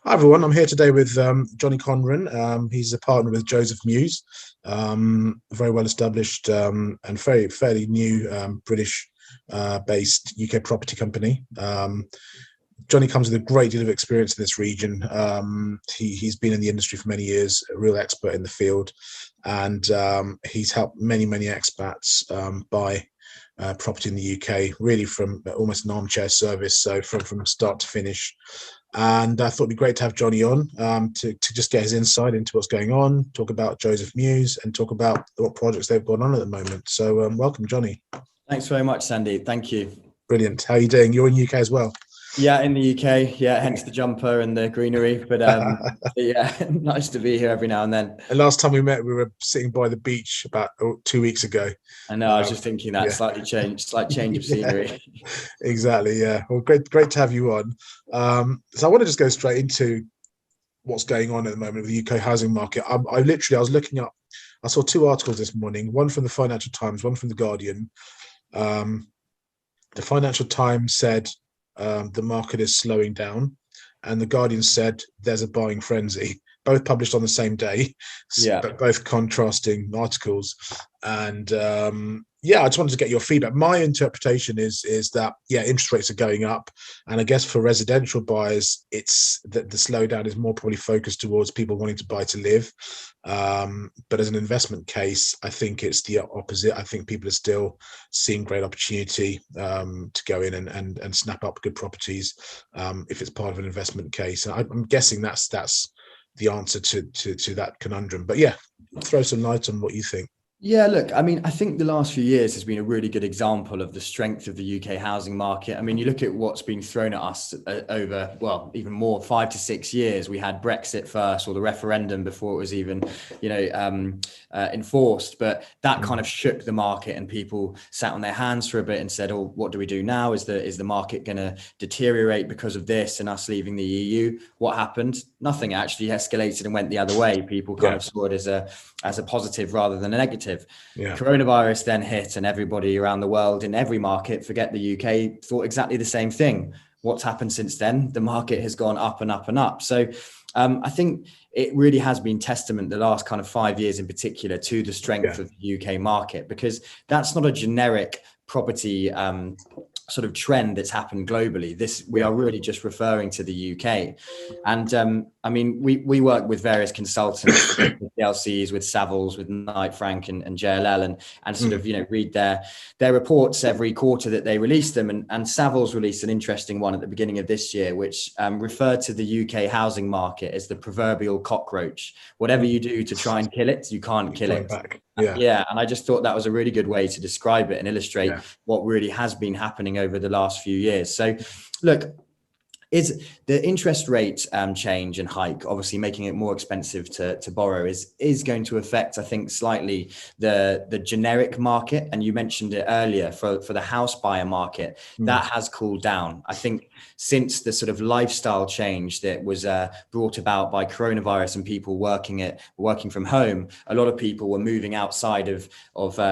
Hi everyone, I'm here today with Johnny Conran. He's a partner with Joseph Mews, very well established and fairly new British based UK property company. Johnny comes with a great deal of experience in this region. He's been in the industry for many years, a real expert in the field, and he's helped many expats buy property in the UK, really from almost an armchair service, so from start to finish. And I thought it'd be great to have Johnny on to just get his insight into what's going on, talk about Joseph Mews, and talk about what projects they've got on at the moment. So welcome, Johnny. Thanks very much, Sandy. Thank you. Brilliant. How are you doing? You're in the UK as well? Yeah, in the UK. Yeah, hence the jumper and the greenery. But yeah, nice to be here every now and then. And last time we met, we were sitting by the beach about 2 weeks ago. I know. I was just thinking that slight change of scenery. Exactly. Yeah. Well, great to have you on. So I want to just go straight into what's going on at the moment with the UK housing market. I was looking up. I saw two articles this morning. One from the Financial Times, one from the Guardian. The Financial Times said the market is slowing down, and the Guardian said there's a buying frenzy. Both published on the same day, but both contrasting articles. And I just wanted to get your feedback. My interpretation is that interest rates are going up, and I guess for residential buyers, it's that the slowdown is more probably focused towards people wanting to buy to live. But as an investment case, I think it's the opposite. I think people are still seeing great opportunity to go in and snap up good properties if it's part of an investment case. And I'm guessing that's the answer to that conundrum. But throw some light on what you think. Yeah, look, I mean, I think the last few years has been a really good example of the strength of the UK housing market. I mean, you look at what's been thrown at us over, well, even more, 5 to 6 years. We had Brexit first, or the referendum before it was even, enforced. But that kind of shook the market, and people sat on their hands for a bit and said, "Oh, what do we do now? Is the market going to deteriorate because of this and us leaving the EU?" What happened? Nothing. Actually escalated and went the other way. People kind of saw it as a positive rather than a negative. Coronavirus then hit, and everybody around the world in every market, forget the UK, thought exactly the same thing. What's happened since then? The market has gone up and up and up. So I think it really has been testament the last kind of 5 years in particular to the strength of the UK market, because that's not a generic property sort of trend that's happened globally. We are really just referring to the UK. And I mean, we work with various consultants, with PLCs, with Savills, with Knight Frank and JLL, and sort of, read their reports every quarter that they release them. And Savills released an interesting one at the beginning of this year, which referred to the UK housing market as the proverbial cockroach. Whatever you do to try and kill it, you can't kill it. Back. And I just thought that was a really good way to describe it and illustrate what really has been happening over the last few years. So look, is the interest rate change and hike, obviously making it more expensive to borrow, is going to affect, I think, slightly the generic market. And you mentioned it earlier, for the house buyer market, that has cooled down. I think since the sort of lifestyle change that was brought about by coronavirus and people working from home, a lot of people were moving outside of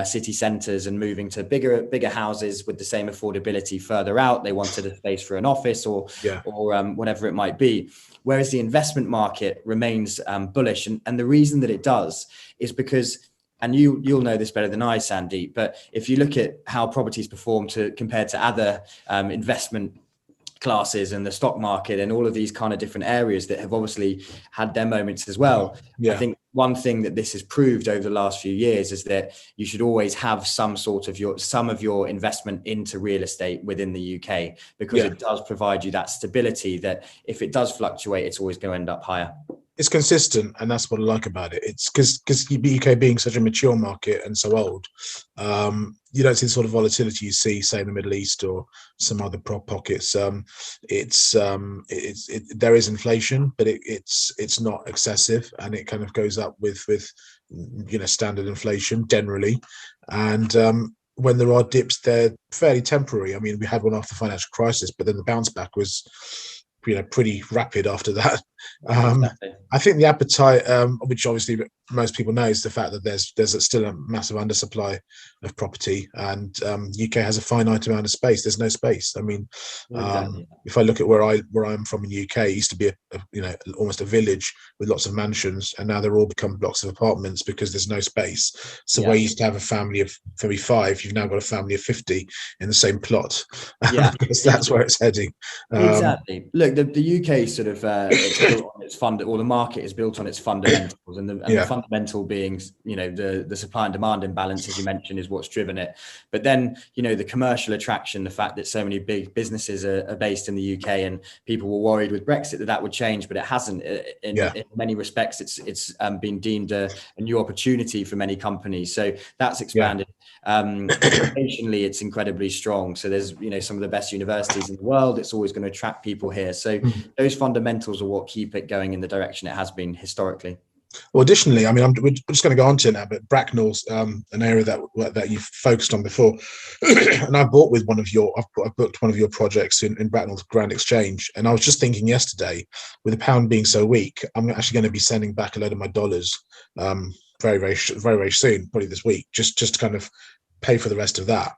city centres and moving to bigger houses with the same affordability further out. They wanted a space for an office or whatever it might be. Whereas the investment market remains bullish. And the reason that it does is because, and you'll know this better than I, Sandy, but if you look at how properties perform compared to other investment classes and the stock market and all of these kind of different areas that have obviously had their moments as well. I think one thing that this has proved over the last few years is that you should always have some of your investment into real estate within the UK, because it does provide you that stability that if it does fluctuate, it's always going to end up higher. It's consistent, and that's what I like about it. It's because the UK being such a mature market and so old, you don't see the sort of volatility you see, say, in the Middle East or some other pockets. There is inflation, but it's not excessive, and it kind of goes up with standard inflation generally. And when there are dips, they're fairly temporary. I mean, we had one after the financial crisis, but then the bounce back was pretty rapid after that. I think the appetite, which obviously most people know is the fact that there's still a massive undersupply of property, and UK has a finite amount of space. There's no space. I mean, Exactly. if I look at where I'm from in UK, it used to be almost a village with lots of mansions, and now they're all become blocks of apartments because there's no space. So where you used to have a family of maybe 5, you've now got a family of 50 in the same plot. Yeah, because that's where it's heading. Exactly. Look, the UK sort of it's built on its or the market is built on its fundamentals, and the fundamental being, the supply and demand imbalance, as you mentioned, is what's driven it. But then, the commercial attraction, the fact that so many big businesses are based in the UK, and people were worried with Brexit that would change, but it hasn't. In many respects, it's been deemed a new opportunity for many companies. So that's expanded. Educationally, it's incredibly strong. So there's, some of the best universities in the world. It's always going to attract people here. So those fundamentals are what keep it going in the direction it has been historically. Well, additionally, I mean, we're just going to go on to it now, but Bracknell's an area that you've focused on before, and I've booked one of your projects in Bracknell's Grand Exchange, and I was just thinking yesterday, with the pound being so weak, I'm actually going to be sending back a load of my dollars very, very, very, very soon, probably this week, just to kind of pay for the rest of that,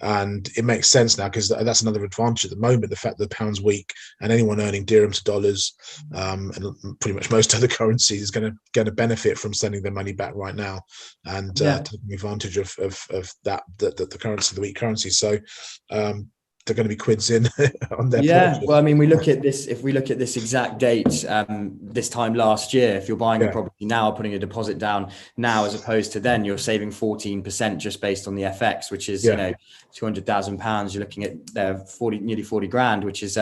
and it makes sense now because that's another advantage at the moment, the fact that the pound's weak, and anyone earning dirham to dollars and pretty much most other currencies is going to benefit from sending their money back right now and taking advantage of that, the currency, the weak currency. So they're going to be quids in on their purchase. Well, I mean, if we look at this exact date, this time last year, if you're buying a property now, putting a deposit down now as opposed to then, you're saving 14% just based on the FX, which is £200,000. You're looking at nearly 40 grand, which is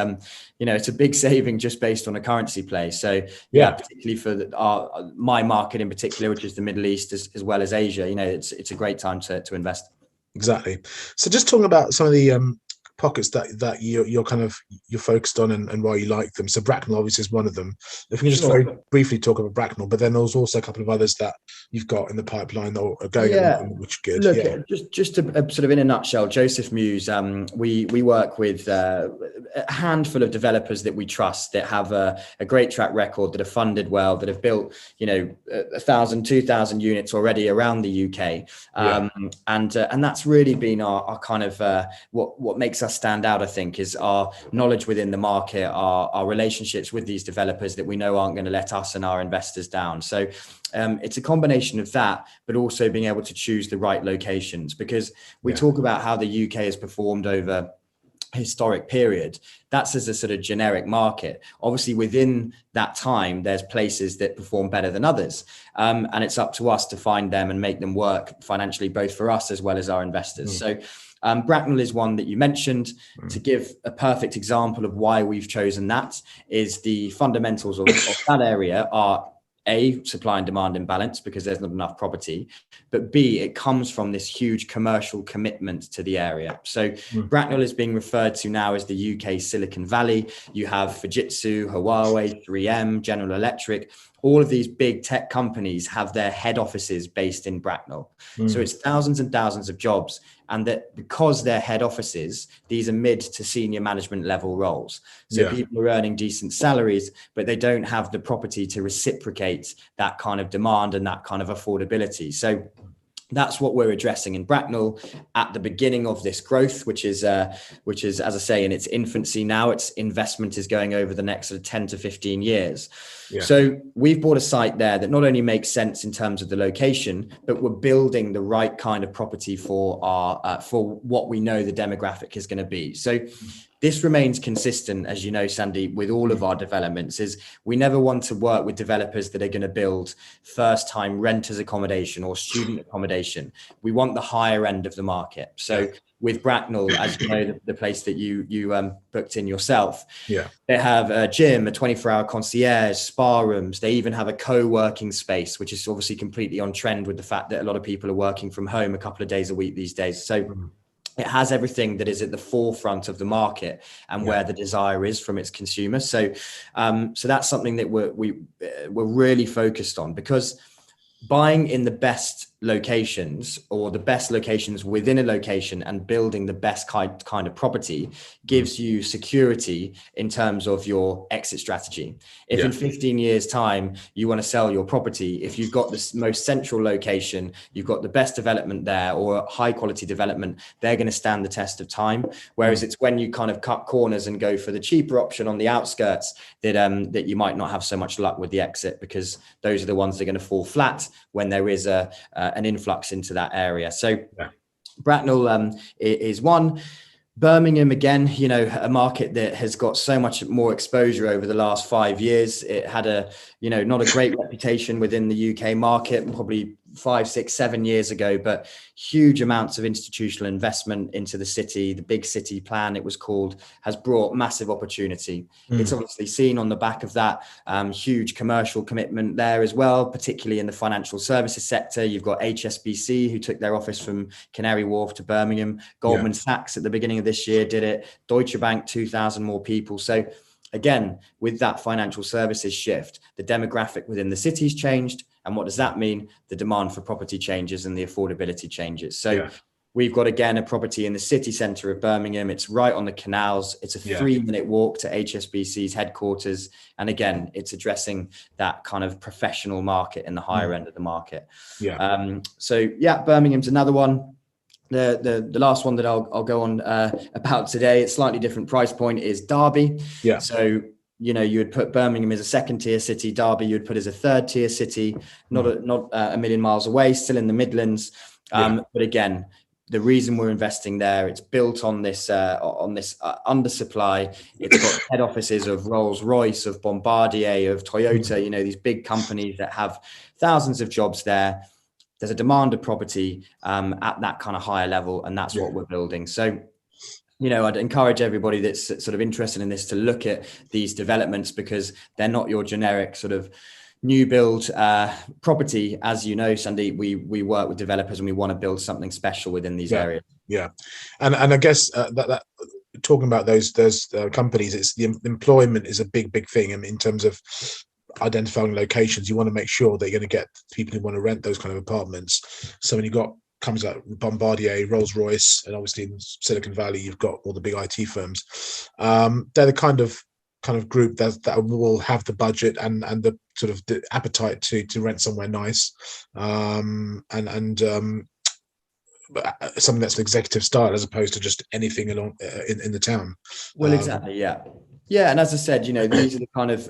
it's a big saving just based on a currency play. So particularly for my market in particular, which is the Middle East as well as Asia, it's a great time to invest. Exactly. So just talking about some of the pockets that you're focused on and why you like them. So Bracknell obviously is one of them. If we can just very briefly talk about Bracknell, but then there's also a couple of others that you've got in the pipeline or are going on, which is good. Look, just to sort of in a nutshell, Joseph Mews, we work with a handful of developers that we trust, that have a great track record, that are funded well, that have built 1,000, 2,000 units already around the UK, and that's really been our kind of what makes us stand out, I think, is our knowledge within the market, our relationships with these developers that we know aren't going to let us and our investors down. So it's a combination of that, but also being able to choose the right locations, because we talk about how the UK has performed over historic period. That's as a sort of generic market. Obviously within that time, there's places that perform better than others, and it's up to us to find them and make them work financially, both for us as well as our investors. So Bracknell is one that you mentioned. To give a perfect example of why we've chosen that, is the fundamentals of that area are A, supply and demand imbalance because there's not enough property, but B, it comes from this huge commercial commitment to the area. So Bracknell is being referred to now as the UK Silicon Valley. You have Fujitsu, Huawei, 3M, General Electric. All of these big tech companies have their head offices based in Bracknell. So it's thousands and thousands of jobs. And that because they're head offices, these are mid to senior management level roles. So people are earning decent salaries, but they don't have the property to reciprocate that kind of demand and that kind of affordability. So that's what we're addressing in Bracknell at the beginning of this growth, which is, as I say, in its infancy now. Its investment is going over the next sort of 10 to 15 years. So we've bought a site there that not only makes sense in terms of the location, but we're building the right kind of property for our for what we know the demographic is going to be. So this remains consistent, as you know, Sandy, with all of our developments, is we never want to work with developers that are going to build first time renters accommodation or student accommodation. We want the higher end of the market. So with Bracknell, as you know, the place that you booked in yourself, they have a gym, a 24-hour concierge, spa rooms. They even have a co-working space, which is obviously completely on trend with the fact that a lot of people are working from home a couple of days a week these days. So it has everything that is at the forefront of the market and where the desire is from its consumers. So, so that's something that we're really focused on, because buying in the best locations, or the best locations within a location, and building the best kind of property gives you security in terms of your exit strategy. If in 15 years time you want to sell your property, if you've got the most central location, you've got the best development there, or high quality development, they're going to stand the test of time. Whereas it's when you kind of cut corners and go for the cheaper option on the outskirts that you might not have so much luck with the exit, because those are the ones that are going to fall flat when there is an influx into that area. So Bracknell is one. Birmingham, again, a market that has got so much more exposure over the last 5 years. It had not a great reputation within the UK market, probably 5, 6, 7 years ago, but huge amounts of institutional investment into the city. The big city plan, it was called, has brought massive opportunity. It's obviously seen on the back of that huge commercial commitment there as well, particularly in the financial services sector. You've got HSBC, who took their office from Canary Wharf to Birmingham. Goldman Sachs at the beginning of this year did it. Deutsche Bank, 2,000 more people. So again, with that financial services shift, the demographic within the city's changed. And what does that mean? The demand for property changes and the affordability changes. So we've got, again, a property in the city centre of Birmingham. It's right on the canals. It's a 3-minute walk to HSBC's headquarters. And again, it's addressing that kind of professional market in the higher end of the market. Birmingham's another one. The last one that I'll go on about today, it's slightly different price point, is Derby. So you would put Birmingham as a 2nd-tier city, Derby you would put as a 3rd-tier city, not a million miles away, still in the Midlands. But again, the reason we're investing there, it's built on this undersupply. It's got head offices of Rolls-Royce, of Bombardier, of Toyota, these big companies that have thousands of jobs there. There's a demand of property at that kind of higher level, and that's what we're building. So, I'd encourage everybody that's sort of interested in this to look at these developments, because they're not your generic sort of new build property. As you know, Sandeep, we work with developers and we want to build something special within these areas. And I guess that talking about those companies, it's the employment is a big thing. In terms of identifying locations, you want to make sure that you're going to get people who want to rent those kind of apartments. So when you've got comes out Bombardier, Rolls-Royce, and obviously in Silicon Valley you've got all the big IT firms. They're the kind of group that will have the budget and the sort of the appetite to rent somewhere nice, and something that's an executive style as opposed to just anything along in the town. Well, exactly, yeah. And as I said, these are the kind of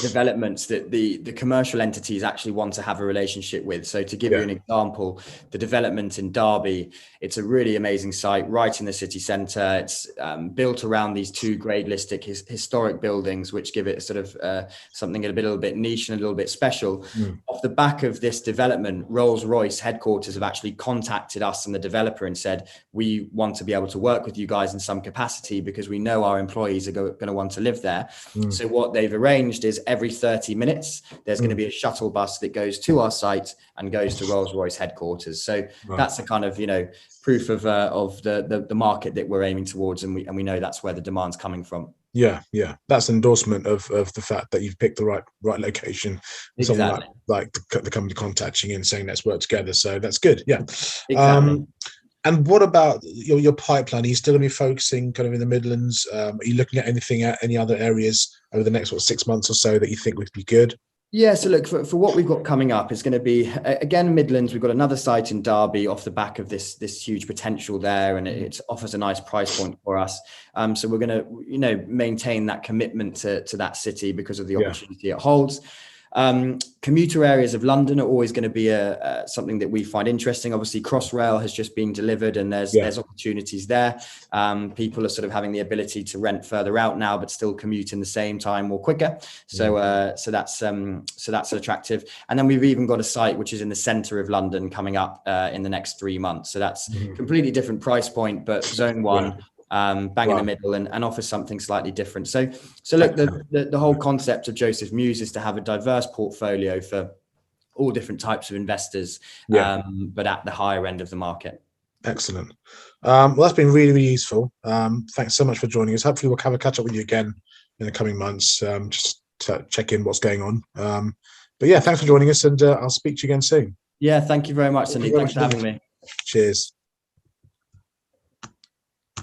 developments that the commercial entities actually want to have a relationship with. So to give you an example, the development in Derby, it's a really amazing site right in the city centre. It's built around these 2 grade listed historic buildings, which give it sort of something a little bit niche and a little bit special. Off the back of this development, Rolls-Royce headquarters have actually contacted us and the developer and said, we want to be able to work with you guys in some capacity because we know our employees are going to want to live there. So what they've arranged is every 30 minutes, there's going to be a shuttle bus that goes to our site and goes to Rolls-Royce headquarters. So that's a kind of, proof of the market that we're aiming towards. And we know that's where the demand's coming from. Yeah. That's an endorsement of the fact that you've picked the right location. Exactly. Someone like the company contacting you and saying let's work together. So that's good. Yeah. Exactly. And what about your pipeline? Are you still going to be focusing kind of in the Midlands? Are you looking at any other areas over the next 6 months or so that you think would be good? Yeah, so look, for what we've got coming up, it's going to be, again, Midlands. We've got another site in Derby off the back of this huge potential there, and it offers a nice price point for us. So we're going to, maintain that commitment to that city because of the opportunity it holds. Commuter areas of London are always going to be something that we find interesting. Obviously, Crossrail has just been delivered, and there's opportunities there. People are sort of having the ability to rent further out now, but still commute in the same time or quicker. So that's attractive. And then we've even got a site which is in the centre of London coming up in the next 3 months. So that's completely different price point, but zone 1. Bang in the middle and offers something slightly different. So look, the whole concept of Joseph Mews is to have a diverse portfolio for all different types of investors, but at the higher end of the market. Excellent. Well, that's been really, really useful. Thanks so much for joining us. Hopefully we'll have a catch up with you again in the coming months, just to check in what's going on. But yeah, thanks for joining us, and I'll speak to you again soon. Yeah, thank you very much, Cindy. Thanks for having me. Cheers.